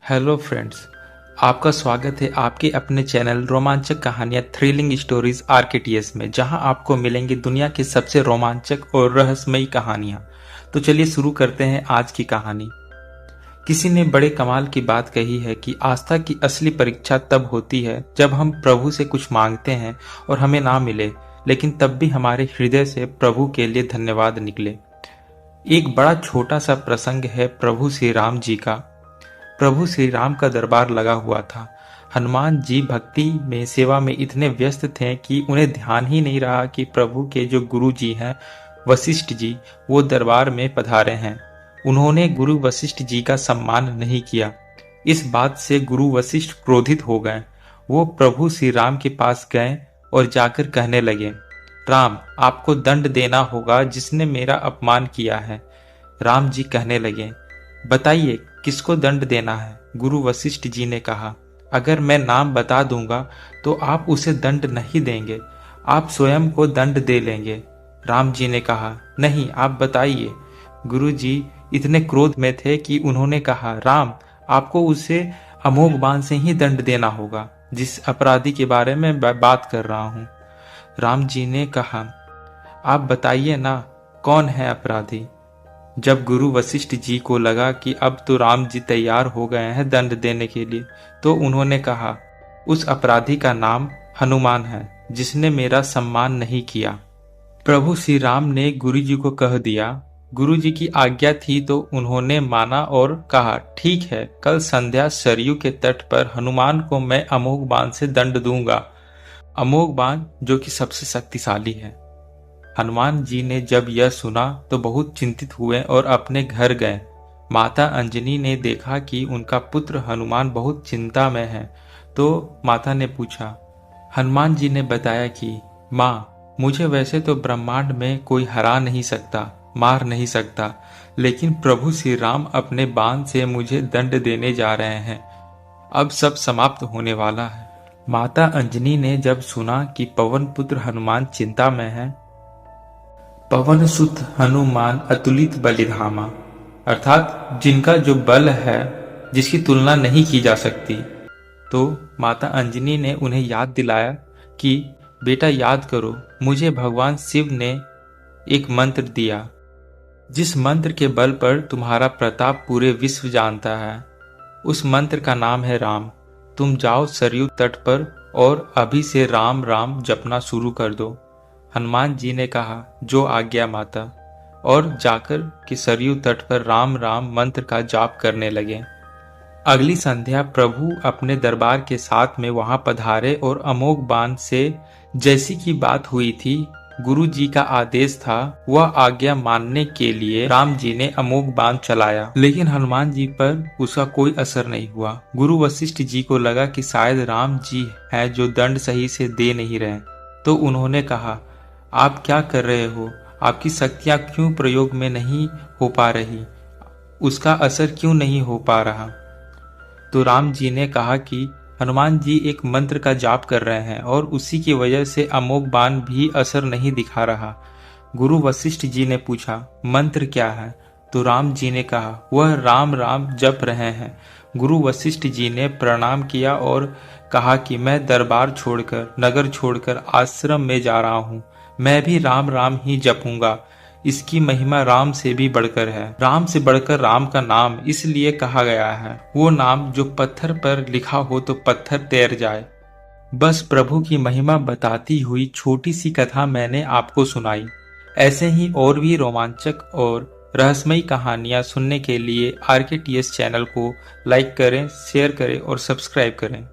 Hello friends, आपका स्वागत है आपके अपने चैनल रोमांचक कहानियां थ्रिलिंग स्टोरीज आरकेटीएस में, जहां आपको मिलेंगी दुनिया की सबसे रोमांचक और रहस्यमयी कहानियां। तो चलिए शुरू करते हैं आज की कहानी। किसी ने बड़े कमाल की बात कही है कि आस्था की असली परीक्षा तब होती है जब हम प्रभु से कुछ मांगते हैं और हमें ना मिले, लेकिन तब भी हमारे हृदय से प्रभु के लिए धन्यवाद निकले। एक बड़ा छोटा सा प्रसंग है प्रभु श्री राम जी का। प्रभु श्री राम का दरबार लगा हुआ था। हनुमान जी भक्ति में सेवा में इतने व्यस्त थे कि उन्हें ध्यान ही नहीं रहा कि प्रभु के जो गुरु जी हैं वशिष्ठ जी, वो दरबार में पधारे हैं। उन्होंने गुरु वशिष्ठ जी का सम्मान नहीं किया। इस बात से गुरु वशिष्ठ क्रोधित हो गए। वो प्रभु श्री राम के पास गए और जाकर कहने लगे, राम, आपको दंड देना होगा जिसने मेरा अपमान किया है। राम जी कहने लगे, बताइए किसको दंड देना है। गुरु वशिष्ठ जी ने कहा, अगर मैं नाम बता दूंगा तो आप उसे दंड नहीं देंगे, आप स्वयं को दंड दे लेंगे। राम जी ने कहा, नहीं, आप बताइए। गुरु जी इतने क्रोध में थे कि उन्होंने कहा, राम, आपको उसे अमोघ बाण से ही दंड देना होगा जिस अपराधी के बारे में बात कर रहा हूं। राम जी ने कहा, आप बताइए ना, कौन है अपराधी। जब गुरु वशिष्ठ जी को लगा कि अब तो राम जी तैयार हो गए हैं दंड देने के लिए, तो उन्होंने कहा, उस अपराधी का नाम हनुमान है जिसने मेरा सम्मान नहीं किया। प्रभु श्री राम ने गुरु जी को कह दिया। गुरु जी की आज्ञा थी तो उन्होंने माना और कहा, ठीक है, कल संध्या सरयू के तट पर हनुमान को मैं अमोघ बाण से दंड दूंगा। अमोघ बाण जो कि सबसे शक्तिशाली है। हनुमान जी ने जब यह सुना तो बहुत चिंतित हुए और अपने घर गए। माता अंजनी ने देखा कि उनका पुत्र हनुमान बहुत चिंता में है, तो माता ने पूछा। हनुमान जी ने बताया कि माँ, मुझे वैसे तो ब्रह्मांड में कोई हरा नहीं सकता, मार नहीं सकता, लेकिन प्रभु श्री राम अपने बाण से मुझे दंड देने जा रहे हैं। अब सब समाप्त होने वाला है। माता अंजनी ने जब सुना कि पवन पुत्र हनुमान चिंता में है, पवन सुत हनुमान अतुलित बलिधामा, अर्थात जिनका जो बल है जिसकी तुलना नहीं की जा सकती, तो माता अंजनी ने उन्हें याद दिलाया कि बेटा याद करो, मुझे भगवान शिव ने एक मंत्र दिया जिस मंत्र के बल पर तुम्हारा प्रताप पूरे विश्व जानता है। उस मंत्र का नाम है राम। तुम जाओ सरयू तट पर और अभी से राम राम जपना शुरू कर दो। हनुमान जी ने कहा, जो आज्ञा माता, और जाकर कि सरयू तट पर राम राम मंत्र का जाप करने लगे। अगली संध्या प्रभु अपने दरबार के साथ में वहां पधारे और अमोघ बाण से जैसी की बात हुई थी, गुरु जी का आदेश था, वह आज्ञा मानने के लिए राम जी ने अमोघ बाण चलाया, लेकिन हनुमान जी पर उसका कोई असर नहीं हुआ। गुरु वशिष्ठ जी को लगा कि शायद राम जी हैं जो दंड सही से दे नहीं रहे, तो उन्होंने कहा, आप क्या कर रहे हो? आपकी शक्तियां क्यों प्रयोग में नहीं हो पा रही? उसका असर क्यों नहीं हो पा रहा? तो राम जी ने कहा कि हनुमान जी एक मंत्र का जाप कर रहे हैं और उसी की वजह से अमोघ बाण भी असर नहीं दिखा रहा। गुरु वशिष्ठ जी ने पूछा, मंत्र क्या है? तो राम जी ने कहा, वह राम राम जप रहे हैं। गुरु वशिष्ठ जी ने प्रणाम किया और कहा कि मैं दरबार छोड़कर, नगर छोड़कर आश्रम में जा रहा हूँ। मैं भी राम राम ही जपूंगा। इसकी महिमा राम से भी बढ़कर है। राम से बढ़कर राम का नाम इसलिए कहा गया है, वो नाम जो पत्थर पर लिखा हो तो पत्थर तैर जाए। बस प्रभु की महिमा बताती हुई छोटी सी कथा मैंने आपको सुनाई। ऐसे ही और भी रोमांचक और रहस्यमयी कहानियां सुनने के लिए आरकेटीएस चैनल को लाइक करें, शेयर करें और सब्सक्राइब करें।